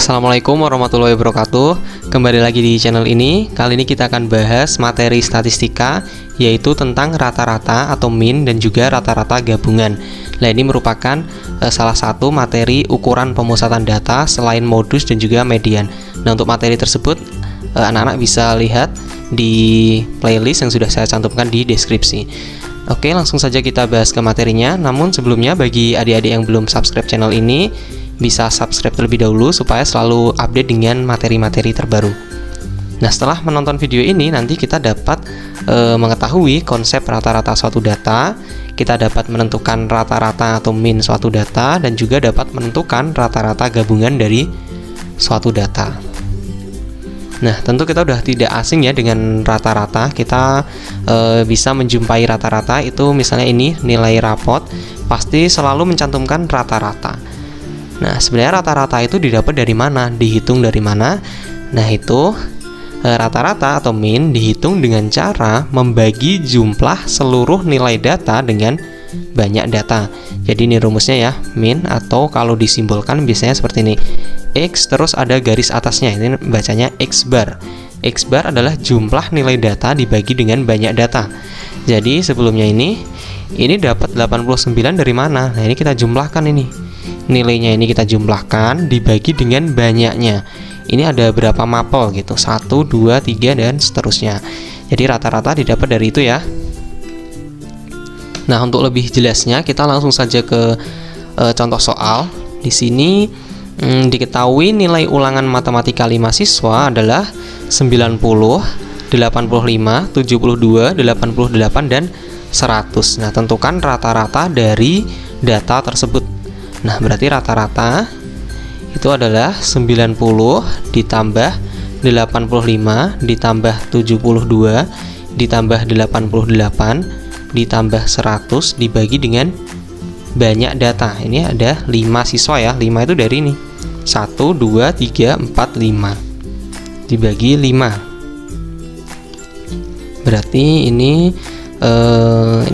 Assalamualaikum warahmatullahi wabarakatuh. Kembali lagi di channel ini. Kali ini kita akan bahas materi statistika, yaitu tentang rata-rata atau mean dan juga rata-rata gabungan. Nah, ini merupakan salah satu materi ukuran pemusatan data selain modus dan juga median. Nah, untuk materi tersebut anak-anak bisa lihat di playlist yang sudah saya cantumkan di deskripsi. Oke, langsung saja kita bahas ke materinya. Namun sebelumnya, bagi adik-adik yang belum subscribe channel ini, bisa subscribe terlebih dahulu supaya selalu update dengan materi-materi terbaru. Nah, setelah menonton video ini, nanti kita dapat mengetahui konsep rata-rata suatu data, kita dapat menentukan rata-rata atau mean suatu data, dan juga dapat menentukan rata-rata gabungan dari suatu data. Nah, tentu kita udah tidak asing ya dengan rata-rata. Kita bisa menjumpai rata-rata itu, misalnya ini nilai rapot pasti selalu mencantumkan rata-rata. Nah, sebenarnya rata-rata itu didapat dari mana? Dihitung dari mana? Nah, itu rata-rata atau mean dihitung dengan cara membagi jumlah seluruh nilai data dengan banyak data. Jadi ini rumusnya ya, mean, atau kalau disimbolkan biasanya seperti ini. X terus ada garis atasnya, ini bacanya X bar. X bar adalah jumlah nilai data dibagi dengan banyak data. Jadi sebelumnya ini dapat 89 dari mana? Nah, ini kita jumlahkan ini. Nilainya ini kita jumlahkan dibagi dengan banyaknya. Ini ada berapa mapel gitu, 1, 2, 3 dan seterusnya. Jadi rata-rata didapat dari itu ya. Nah, untuk lebih jelasnya kita langsung saja ke contoh soal. Di sini diketahui nilai ulangan matematika 5 siswa adalah 90, 85, 72, 88 dan 100. Nah, tentukan rata-rata dari data tersebut. Nah, berarti rata-rata itu adalah 90 ditambah 85 ditambah 72 ditambah 88 ditambah 100 dibagi dengan banyak data. Ini ada 5 siswa ya. 5 itu dari ini. 1, 2, 3, 4, 5 dibagi 5. Berarti ini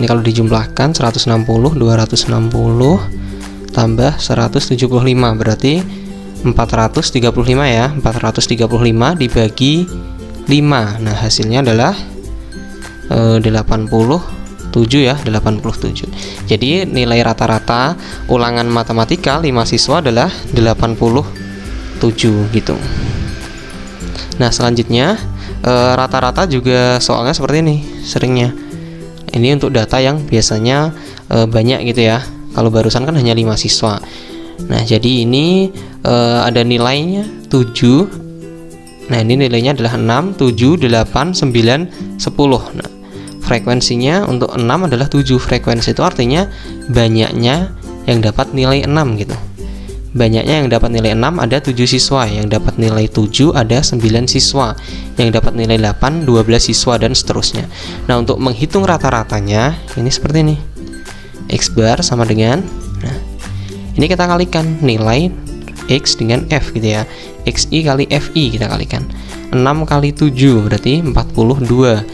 kalau dijumlahkan 160, 260 tambah 175, berarti 435 ya. 435 dibagi 5. Nah, hasilnya adalah 87 ya, 87. Jadi nilai rata-rata ulangan matematika 5 siswa adalah 87 gitu. Nah, selanjutnya rata-rata juga soalnya seperti ini seringnya. Ini untuk data yang biasanya banyak gitu ya. Kalau barusan kan hanya 5 siswa. Nah, jadi ini ada nilainya 7. Nah, ini nilainya adalah 6, 7, 8, 9, 10. Nah, frekuensinya untuk 6 adalah 7. Frekuensi itu artinya banyaknya yang dapat nilai 6 gitu. Banyaknya yang dapat nilai 6 ada 7 siswa, yang dapat nilai 7 ada 9 siswa, yang dapat nilai 8 12 siswa dan seterusnya. Nah, untuk menghitung rata-ratanya ini seperti ini. X bar sama dengan, nah, ini kita kalikan nilai X dengan F gitu ya. XI kali FI kita kalikan. 6 kali 7 berarti 42.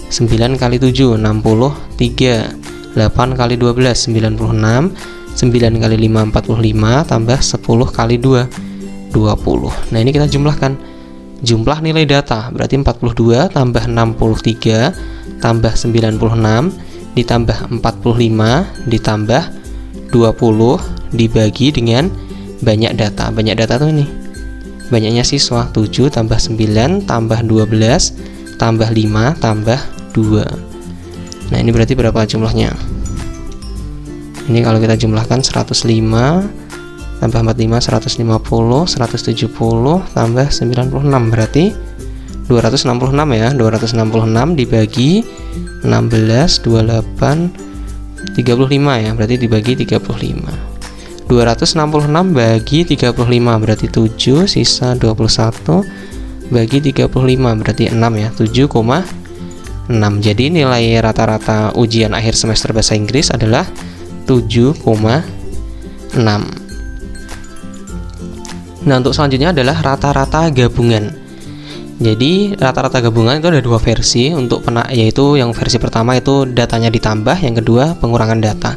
9 kali 7 63. 8 kali 12 96. 9 kali 5 45 tambah 10 kali 2 20. Nah, ini kita jumlahkan. Jumlah nilai data berarti 42 tambah 63 tambah 96 ditambah 45 ditambah 20 dibagi dengan banyak data. Banyak data tuh ini. Banyaknya siswa 7 tambah 9 tambah 12 tambah 5 tambah 2. Nah, ini berarti berapa jumlahnya? Ini kalau kita jumlahkan 105 tambah 45 150 170 tambah 96 berarti 266 ya. 266 dibagi 16 28 35 ya, berarti dibagi 35. 266 bagi 35 berarti 7, sisa 21 bagi 35 berarti 6 ya, 7,6. Jadi nilai rata-rata ujian akhir semester bahasa Inggris adalah 7,6. Nah, untuk selanjutnya adalah rata-rata gabungan. Jadi rata-rata gabungan itu ada 2 versi untuk yaitu yang versi pertama itu datanya ditambah, yang kedua pengurangan data.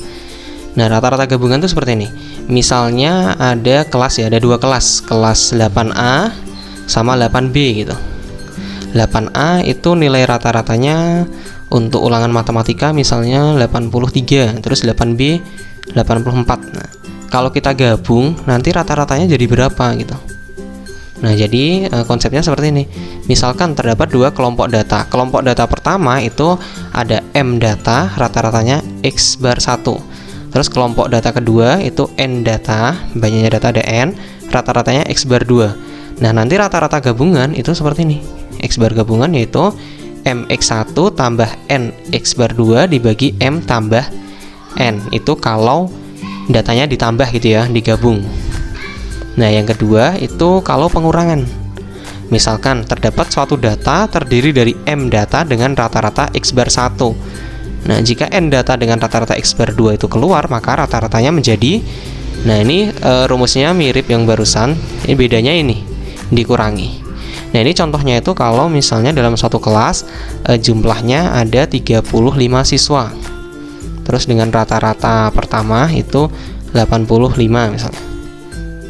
Nah, rata-rata gabungan itu seperti ini. misalnya ada kelas ya, ada dua kelas 8A sama 8B gitu. 8A itu nilai rata-ratanya untuk ulangan matematika misalnya 83, terus 8B 84. Nah, kalau kita gabung nanti rata-ratanya jadi berapa gitu. Nah, jadi konsepnya seperti ini. Misalkan terdapat dua kelompok data. Kelompok data pertama itu ada M data, rata-ratanya X bar 1. Terus kelompok data kedua itu N data, banyaknya data ada N, rata-ratanya X bar 2. Nah, nanti rata-rata gabungan itu seperti ini. X bar gabungan yaitu MX1 tambah NX bar 2 dibagi M tambah N. Itu kalau datanya ditambah gitu ya, digabung. Nah, yang kedua itu kalau pengurangan. Misalkan terdapat suatu data terdiri dari M data dengan rata-rata X bar 1. Nah, jika N data dengan rata-rata X bar 2 itu keluar, maka rata-ratanya menjadi, nah ini rumusnya mirip yang barusan. Ini bedanya ini, dikurangi. Nah, ini contohnya itu kalau misalnya dalam suatu kelas jumlahnya ada 35 siswa. Terus dengan rata-rata pertama itu 85 misalnya.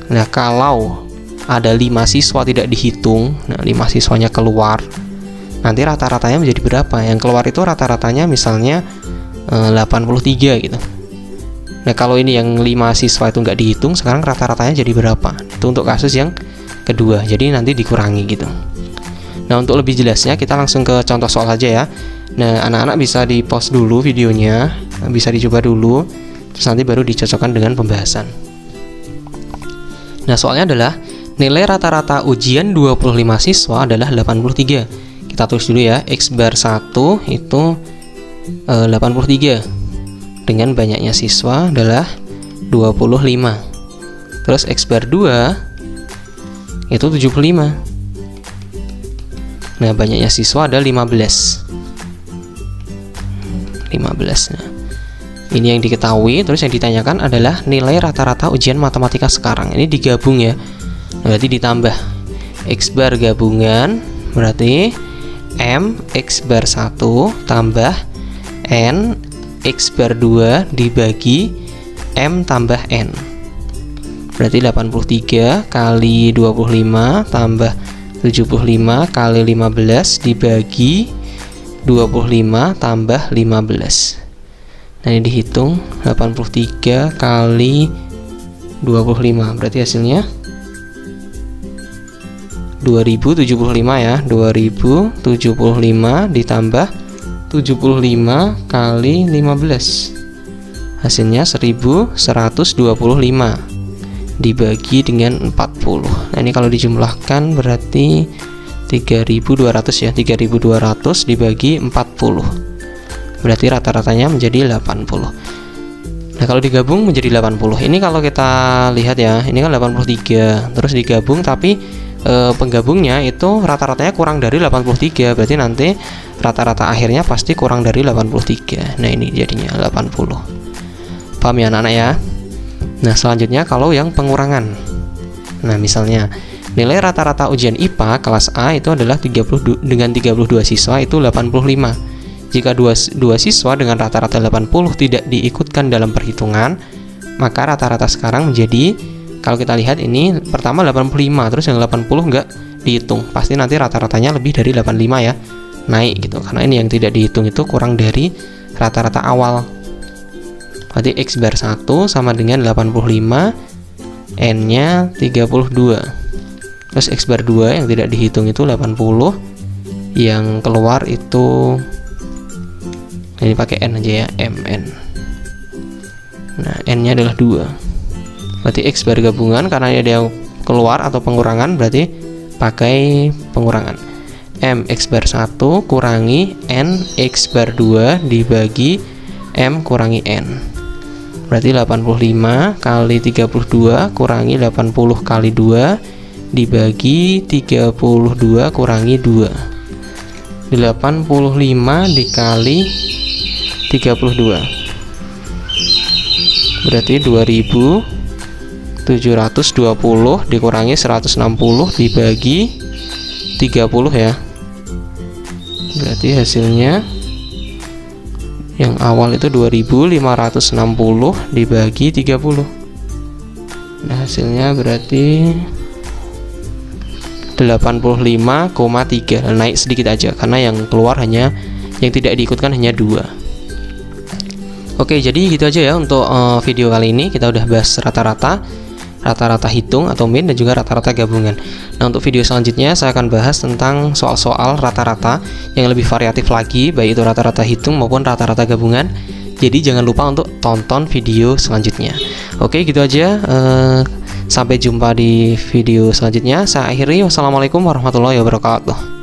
Nah, kalau ada 5 siswa tidak dihitung, nah 5 siswanya keluar, nanti rata-ratanya menjadi berapa? Yang keluar itu rata-ratanya misalnya 83 gitu. Nah, kalau ini yang 5 siswa itu nggak dihitung, sekarang rata-ratanya jadi berapa? Itu untuk kasus yang kedua, jadi nanti dikurangi gitu. Nah, untuk lebih jelasnya kita langsung ke contoh soal aja ya. Nah, anak-anak bisa di-pause dulu videonya, bisa dicoba dulu, terus nanti baru dicocokkan dengan pembahasan. Nah, soalnya adalah nilai rata-rata ujian 25 siswa adalah 83. Kita tulis dulu ya, X bar 1 itu 83. Dengan banyaknya siswa adalah 25. Terus X bar 2 itu 75. Nah, banyaknya siswa ada 15. Nah, ini yang diketahui. Terus yang ditanyakan adalah nilai rata-rata ujian matematika sekarang. Ini digabung ya, berarti ditambah X bar gabungan, berarti M X bar 1 tambah N X bar 2 dibagi M tambah N, berarti 83 kali 25 tambah 75 kali 15 dibagi 25 tambah 15. Nah, ini dihitung 83 kali 25, berarti hasilnya 2075 ya. 2075 ditambah 75 kali 15, hasilnya 1125 dibagi dengan 40. Nah, ini kalau dijumlahkan berarti 3200 ya. 3200 dibagi 40, berarti rata-ratanya menjadi 80. Nah, kalau digabung menjadi 80. Ini kalau kita lihat ya, ini kan 83, terus digabung tapi penggabungnya itu rata-ratanya kurang dari 83, berarti nanti rata-rata akhirnya pasti kurang dari 83. Nah, ini jadinya 80. Paham ya anak-anak ya? Nah, selanjutnya kalau yang pengurangan. Nah, misalnya nilai rata-rata ujian IPA kelas A itu adalah 30 dengan 32 siswa itu 85. Jika dua siswa dengan rata-rata 80 tidak diikutkan dalam perhitungan, maka rata-rata sekarang menjadi, kalau kita lihat ini pertama 85, terus yang 80 enggak dihitung, pasti nanti rata-ratanya lebih dari 85 ya, naik gitu, karena ini yang tidak dihitung itu kurang dari rata-rata awal. Berarti X bar 1 sama dengan 85, N nya 32, terus X bar 2 yang tidak dihitung itu 80, yang keluar itu, ini pakai N aja ya, MN. Nah, N nya adalah 2, berarti X bar gabungan, karena ada yang keluar atau pengurangan berarti pakai pengurangan. M X bar 1 kurangi N X bar 2 dibagi M kurangi N, berarti 85 kali 32 kurangi 80 kali 2 dibagi 32 kurangi 2, 85 dikali 32, berarti 2720 dikurangi 160 dibagi 30 ya, berarti hasilnya yang awal itu 2560 dibagi 30. Nah, hasilnya berarti 85,3. Naik sedikit aja karena yang keluar hanya, yang tidak diikutkan hanya 2. Oke, jadi gitu aja ya untuk video kali ini. Kita udah bahas rata-rata hitung atau min, dan juga rata-rata gabungan. Nah, untuk video selanjutnya saya akan bahas tentang soal-soal rata-rata yang lebih variatif lagi, baik itu rata-rata hitung maupun rata-rata gabungan. Jadi jangan lupa untuk tonton video selanjutnya. Oke, gitu aja. Sampai jumpa di video selanjutnya. Saya akhiri. Wassalamualaikum warahmatullahi wabarakatuh.